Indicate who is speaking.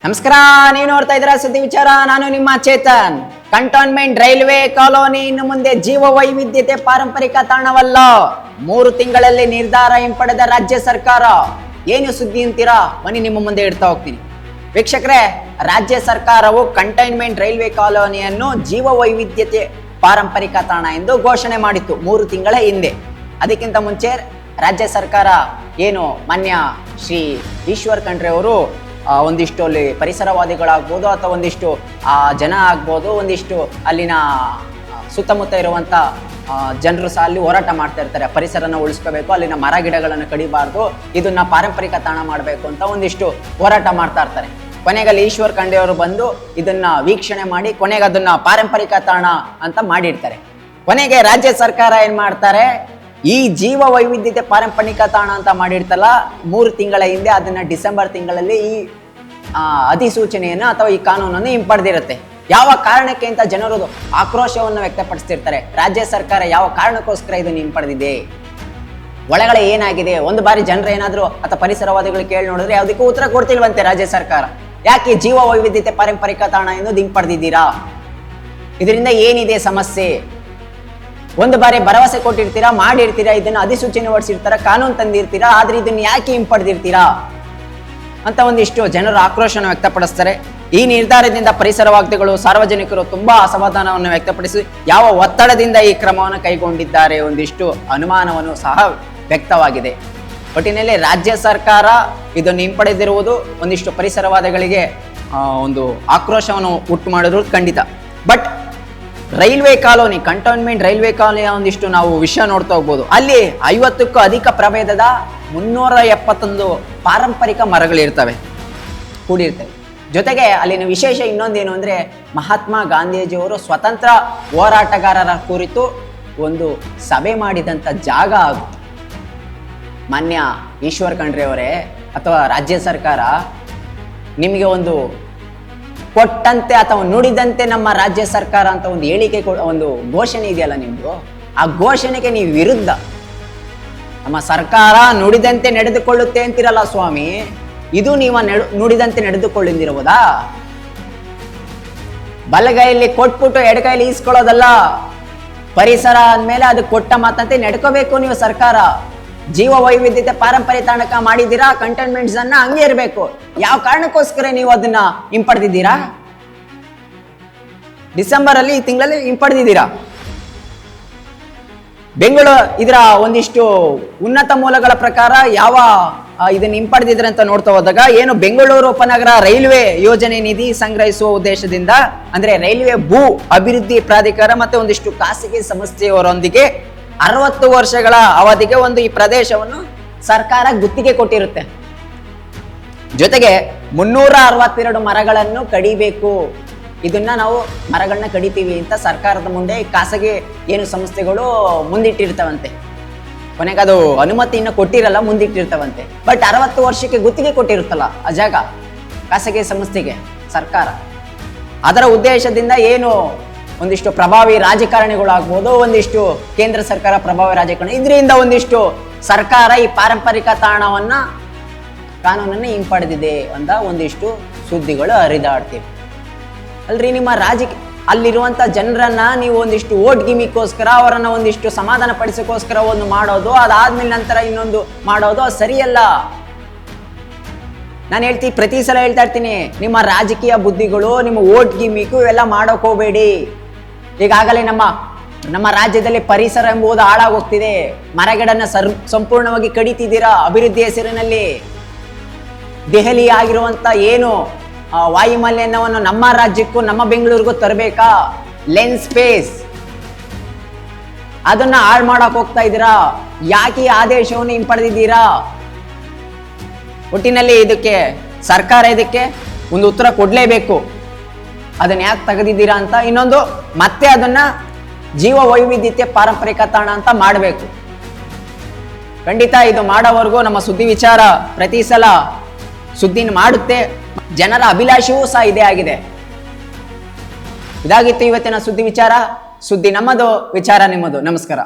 Speaker 1: ನಮಸ್ಕಾರ, ನೀವು ನೋಡ್ತಾ ಇದ್ದೀರಾ ಸುದ್ದಿ ವಿಚಾರ. ನಾನು ನಿಮ್ಮ ಚೇತನ್. ಕಂಟೋನ್ಮೆಂಟ್ ರೈಲ್ವೆ ಕಾಲೋನಿ ಇನ್ನು ಮುಂದೆ ಜೀವ ವೈವಿಧ್ಯತೆ ಪಾರಂಪರಿಕ ತಾಣವಲ್ಲ. 3 ತಿಂಗಳಲ್ಲಿ ನಿರ್ಧಾರ ಹಿಂಪಡೆದ ರಾಜ್ಯ ಸರ್ಕಾರ. ಏನು ಸುದ್ದಿ ಅಂತೀರಾ? ಬನ್ನಿ ನಿಮ್ಮ ಮುಂದೆ ಇಡ್ತಾ ಹೋಗ್ತೀನಿ. ವೀಕ್ಷಕರೇ, ರಾಜ್ಯ ಸರ್ಕಾರವು ಕಂಟೈನ್ಮೆಂಟ್ ರೈಲ್ವೆ ಕಾಲೋನಿಯನ್ನು ಜೀವ ವೈವಿಧ್ಯತೆ ಪಾರಂಪರಿಕ ತಾಣ ಎಂದು ಘೋಷಣೆ ಮಾಡಿತ್ತು 3 ತಿಂಗಳ ಹಿಂದೆ. ಅದಕ್ಕಿಂತ ಮುಂಚೆ ರಾಜ್ಯ ಸರ್ಕಾರ ಏನು ಮಾನ್ಯ ಶ್ರೀ ಈಶ್ವರ್ ಖಂಡ್ರೆ ಅವರು ಒಂದಿಷ್ಟು ಅಲ್ಲಿ ಪರಿಸರವಾದಿಗಳಾಗ್ಬೋದು ಅಥವಾ ಒಂದಿಷ್ಟು ಜನ ಆಗ್ಬೋದು, ಒಂದಿಷ್ಟು ಅಲ್ಲಿನ ಸುತ್ತಮುತ್ತ ಇರುವಂಥ ಜನರು ಸಹ ಅಲ್ಲಿ ಹೋರಾಟ ಮಾಡ್ತಾ ಇರ್ತಾರೆ. ಪರಿಸರನ ಉಳಿಸ್ಕೋಬೇಕು, ಅಲ್ಲಿನ ಮರ ಗಿಡಗಳನ್ನು ಕಡಿಬಾರ್ದು, ಇದನ್ನ ಪಾರಂಪರಿಕ ತಾಣ ಮಾಡಬೇಕು ಅಂತ ಒಂದಿಷ್ಟು ಹೋರಾಟ ಮಾಡ್ತಾ ಇರ್ತಾರೆ. ಕೊನೆಗಲ್ಲಿ ಈಶ್ವರ್ ಖಂಡ್ರೆ ಅವರು ಬಂದು ಇದನ್ನ ವೀಕ್ಷಣೆ ಮಾಡಿ ಕೊನೆಗೆ ಅದನ್ನ ಪಾರಂಪರಿಕ ತಾಣ ಅಂತ ಮಾಡಿರ್ತಾರೆ. ಕೊನೆಗೆ ರಾಜ್ಯ ಸರ್ಕಾರ ಏನ್ ಮಾಡ್ತಾರೆ, ಈ ಜೀವ ವೈವಿಧ್ಯತೆ ಪಾರಂಪರಿಕ ತಾಣ ಅಂತ ಮಾಡಿರ್ತಲ್ಲ 3 ತಿಂಗಳ ಹಿಂದೆ, ಅದನ್ನ ಡಿಸೆಂಬರ್ ತಿಂಗಳಲ್ಲಿ ಈ ಅಧಿಸೂಚನೆಯನ್ನು ಅಥವಾ ಈ ಕಾನೂನನ್ನು ಹಿಂಪಡೆದಿರುತ್ತೆ. ಯಾವ ಕಾರಣಕ್ಕೆ ಅಂತ ಜನರು ಆಕ್ರೋಶವನ್ನು ವ್ಯಕ್ತಪಡಿಸ್ತಿರ್ತಾರೆ. ರಾಜ್ಯ ಸರ್ಕಾರ ಯಾವ ಕಾರಣಕ್ಕೋಸ್ಕರ ಇದನ್ನು ಹಿಂಪಡೆದಿದೆ, ಒಳಗಡೆ ಏನಾಗಿದೆ, ಒಂದು ಬಾರಿ ಜನರು ಏನಾದ್ರು ಅಥವಾ ಪರಿಸರವಾದಿಗಳು ಕೇಳಿ ನೋಡಿದ್ರೆ ಯಾವುದಕ್ಕೂ ಉತ್ತರ ಕೊಡ್ತಿಲ್ವಂತೆ ರಾಜ್ಯ ಸರ್ಕಾರ. ಯಾಕೆ ಜೀವ ವೈವಿಧ್ಯತೆ ಪಾರಂಪರಿಕ ತಾಣ ಎನ್ನುವುದು ಹಿಂಪಡೆದಿದ್ದೀರಾ, ಇದರಿಂದ ಏನಿದೆ ಸಮಸ್ಯೆ? ಒಂದು ಬಾರಿ ಭರವಸೆ ಕೊಟ್ಟಿರ್ತೀರಾ, ಮಾಡಿರ್ತೀರಾ, ಇದನ್ನ ಅಧಿಸೂಚನೆ ಹೊರಡಿಸಿರ್ತೀರಾ, ಕಾನೂನು ತಂದಿರ್ತೀರಾ, ಆದ್ರೆ ಇದನ್ನ ಯಾಕೆ ಹಿಂಪಡೆದಿರ್ತೀರಾ ಅಂತ ಒಂದಿಷ್ಟು ಜನರು ಆಕ್ರೋಶನ ವ್ಯಕ್ತಪಡಿಸ್ತಾರೆ. ಈ ನಿರ್ಧಾರದಿಂದ ಪರಿಸರವಾದಿಗಳು, ಸಾರ್ವಜನಿಕರು ತುಂಬಾ ಅಸಮಾಧಾನವನ್ನು ವ್ಯಕ್ತಪಡಿಸಿ ಯಾವ ಒತ್ತಡದಿಂದ ಈ ಕ್ರಮವನ್ನು ಕೈಗೊಂಡಿದ್ದಾರೆ ಒಂದಿಷ್ಟು ಅನುಮಾನವನ್ನು ಸಹ ವ್ಯಕ್ತವಾಗಿದೆ. ಒಟ್ಟಿನಲ್ಲಿ ರಾಜ್ಯ ಸರ್ಕಾರ ಇದನ್ನು ಹಿಂಪಡೆದಿರುವುದು ಒಂದಿಷ್ಟು ಪರಿಸರವಾದಿಗಳಿಗೆ ಒಂದು ಆಕ್ರೋಶವನ್ನು ಉಂಟು ಮಾಡಿರುವುದು ಖಂಡಿತ. But railway colony, cantonment railway ಕಾಲೋನಿಯ ಒಂದಿಷ್ಟು ನಾವು ವಿಷಯ ನೋಡ್ತಾ ಹೋಗ್ಬೋದು. ಅಲ್ಲಿ 50ಕ್ಕೂ ಅಧಿಕ ಪ್ರಭೇದದ 371 ಪಾರಂಪರಿಕ ಮರಗಳಿರ್ತವೆ, ಕೂಡಿರ್ತವೆ. ಜೊತೆಗೆ ಅಲ್ಲಿನ ವಿಶೇಷ ಇನ್ನೊಂದೇನು ಅಂದರೆ, ಮಹಾತ್ಮ ಗಾಂಧೀಜಿಯವರು ಸ್ವತಂತ್ರ ಹೋರಾಟಗಾರರ ಕುರಿತು ಒಂದು ಸಭೆ ಮಾಡಿದಂಥ ಜಾಗ ಅದು. ಮಾನ್ಯ ಈಶ್ವರ್ ಖಂಡ್ರೆ ಅವರೇ ಅಥವಾ ರಾಜ್ಯ ಸರ್ಕಾರ ನಿಮಗೆ ಒಂದು ಕೊಟ್ಟಂತೆ ಅಥವಾ ನುಡಿದಂತೆ ನಮ್ಮ ರಾಜ್ಯ ಸರ್ಕಾರ ಅಂತ ಒಂದು ಹೇಳಿಕೆ, ಒಂದು ಘೋಷಣೆ ಇದೆಯಲ್ಲ ನಿಮ್ದು, ಆ ಘೋಷಣೆಗೆ ನೀವು ವಿರುದ್ಧ. ನಮ್ಮ ಸರ್ಕಾರ ನುಡಿದಂತೆ ನಡೆದುಕೊಳ್ಳುತ್ತೆ ಅಂತಿರಲ್ಲ ಸ್ವಾಮಿ, ಇದು ನೀವು ನುಡಿದಂತೆ ನಡೆದುಕೊಳ್ಳಿದಿರುವುದಾ? ಬಲಗೈಯಲ್ಲಿ ಕೊಟ್ಬಿಟ್ಟು ಎಡಗೈಲಿ ಈಸ್ಕೊಳ್ಳೋದಲ್ಲ. ಪರಿಸರ ಅಂದಮೇಲೆ ಅದು ಕೊಟ್ಟ ಮಾತಂತೆ ನಡ್ಕೋಬೇಕು ನೀವು ಸರ್ಕಾರ. ಜೀವ ವೈವಿಧ್ಯತೆ ಪಾರಂಪರಿಕ ತಾಣಕ ಮಾಡಿದ್ದೀರಾ, ಕಂಟೈನ್ಮೆಂಟ್ಸ್ ಅನ್ನ ಹಂಗೆ ಇರಬೇಕು. ಯಾವ ಕಾರಣಕ್ಕೋಸ್ಕರ ನೀವು ಅದನ್ನ ಹಿಂಪಡೆದಿದ್ದೀರಾ? ಡಿಸೆಂಬರ್ ಅಲ್ಲಿ ಈ ತಿಂಗಳಲ್ಲಿ ಹಿಂಪಡೆದಿದ್ದೀರಾ. ಬೆಂಗಳೂರು ಇದರ ಒಂದಿಷ್ಟು ಉನ್ನತ ಮೂಲಗಳ ಪ್ರಕಾರ ಯಾವ ಇದನ್ನ ಹಿಂಪಡೆದಿದ್ರೆ ಅಂತ ನೋಡ್ತಾ ಹೋದಾಗ, ಏನು ಬೆಂಗಳೂರು ಉಪನಗರ ರೈಲ್ವೆ ಯೋಜನೆ ನಿಧಿ ಸಂಗ್ರಹಿಸುವ ಉದ್ದೇಶದಿಂದ, ಅಂದ್ರೆ ರೈಲ್ವೆ ಭೂ ಅಭಿವೃದ್ಧಿ ಪ್ರಾಧಿಕಾರ ಮತ್ತೆ ಒಂದಿಷ್ಟು ಖಾಸಗಿ ಸಂಸ್ಥೆಯವರೊಂದಿಗೆ 60 ವರ್ಷಗಳ ಅವಧಿಗೆ ಈ ಪ್ರದೇಶವನ್ನು ಸರ್ಕಾರ ಗುತ್ತಿಗೆ ಕೊಟ್ಟಿರುತ್ತೆ. ಜೊತೆಗೆ 362 ಮರಗಳನ್ನು ಕಡಿಬೇಕು. ಇದನ್ನ ನಾವು ಮರಗಳನ್ನ ಕಡಿತೀವಿ ಅಂತ ಸರ್ಕಾರದ ಮುಂದೆ ಖಾಸಗಿ ಏನು ಸಂಸ್ಥೆಗಳು ಮುಂದಿಟ್ಟಿರ್ತವಂತೆ. ಕೊನೆಗೆ ಅದು ಅನುಮತಿಯನ್ನು ಕೊಟ್ಟಿರಲ್ಲ, ಮುಂದಿಟ್ಟಿರ್ತವಂತೆ. ಬಟ್ 60 ವರ್ಷಕ್ಕೆ ಗುತ್ತಿಗೆ ಕೊಟ್ಟಿರುತ್ತಲ್ಲ ಆ ಜಾಗ ಖಾಸಗಿ ಸಂಸ್ಥೆಗೆ ಸರ್ಕಾರ. ಅದರ ಉದ್ದೇಶದಿಂದ ಏನು ಒಂದಿಷ್ಟು ಪ್ರಭಾವಿ ರಾಜಕಾರಣಿಗಳಾಗ್ಬೋದು, ಒಂದಿಷ್ಟು ಕೇಂದ್ರ ಸರ್ಕಾರ ಪ್ರಭಾವಿ ರಾಜಕಾರಣಿ, ಇದರಿಂದ ಒಂದಿಷ್ಟು ಸರ್ಕಾರ ಈ ಪಾರಂಪರಿಕ ತಾಣವನ್ನ ಕಾನೂನನ್ನು ಹಿಂಪಡೆದಿದೆ ಅಂತ ಒಂದಿಷ್ಟು ಸುದ್ದಿಗಳು ಹರಿದಾಡ್ತಿವೆ. ಅಲ್ರಿ, ನಿಮ್ಮ ಅಲ್ಲಿರುವಂತ ಜನರನ್ನ ನೀವು ಒಂದಿಷ್ಟು ಓಟ್ ಗಿಮಿಕ್ಕೋಸ್ಕರ, ಅವರನ್ನ ಒಂದಿಷ್ಟು ಸಮಾಧಾನ ಪಡಿಸೋಕ್ಕೋಸ್ಕರ ಒಂದು ಮಾಡೋದು, ಅದಾದ್ಮೇಲೆ ನಂತರ ಇನ್ನೊಂದು ಮಾಡೋದು ಸರಿಯಲ್ಲ. ನಾನು ಹೇಳ್ತೀನಿ, ಪ್ರತಿ ಸಲ ಹೇಳ್ತಾ ಇರ್ತೀನಿ, ನಿಮ್ಮ ರಾಜಕೀಯ ಬುದ್ಧಿಗಳು, ನಿಮ್ಮ ಓಟ್ ಗಿಮಿಕ್ ಇವೆಲ್ಲ ಮಾಡೋಕ್ ಹೋಗ್ಬೇಡಿ. ಈಗಾಗಲೇ ನಮ್ಮ ರಾಜ್ಯದಲ್ಲಿ ಪರಿಸರ ಎಂಬುದು ಹಾಳಾಗೋಗ್ತಿದೆ. ಮರಗಿಡನ್ನ ಸಂಪೂರ್ಣವಾಗಿ ಕಡಿತಿದ್ದೀರಾ ಅಭಿವೃದ್ಧಿ ಹೆಸರಿನಲ್ಲಿ. ದೆಹಲಿ ಆಗಿರುವಂತ ಏನು ವಾಯುಮಾಲಿನ್ಯವನ್ನು ನಮ್ಮ ರಾಜ್ಯಕ್ಕೂ ನಮ್ಮ ಬೆಂಗಳೂರಿಗೂ ತರಬೇಕಾ? ಲೆನ್ಸ್ ಸ್ಪೇಸ್ ಅದನ್ನ ಹಾಳು ಮಾಡಕ್ ಹೋಗ್ತಾ ಇದ್ದೀರಾ. ಯಾಕೆ ಈ ಆದೇಶವನ್ನು ಹಿಂಪಡೆದಿದ್ದೀರಾ? ಒಟ್ಟಿನಲ್ಲಿ ಇದಕ್ಕೆ ಸರ್ಕಾರ ಇದಕ್ಕೆ ಒಂದು ಉತ್ತರ ಕೊಡ್ಲೇಬೇಕು. ಅದನ್ನ ಯಾಕೆ ತೆಗೆದಿದ್ದೀರಾ ಅಂತ. ಇನ್ನೊಂದು, ಮತ್ತೆ ಅದನ್ನ ಜೀವ ವೈವಿಧ್ಯತೆ ಪಾರಂಪರಿಕ ತಾಣ ಅಂತ ಮಾಡಬೇಕು. ಖಂಡಿತ ಇದು ಮಾಡೋವರೆಗೂ ನಮ್ಮ ಸುದ್ದಿ ವಿಚಾರ ಪ್ರತಿ ಸಲ ಸುದ್ದಿನ ಮಾಡುತ್ತೆ. ಜನರ ಅಭಿಲಾಷೆಯೂ ಸಹ ಇದೇ ಆಗಿದೆ. ಇದಾಗಿತ್ತು ಇವತ್ತಿನ ಸುದ್ದಿ ವಿಚಾರ. ಸುದ್ದಿ ನಮ್ಮದು, ವಿಚಾರ ನಿಮ್ಮದು. ನಮಸ್ಕಾರ.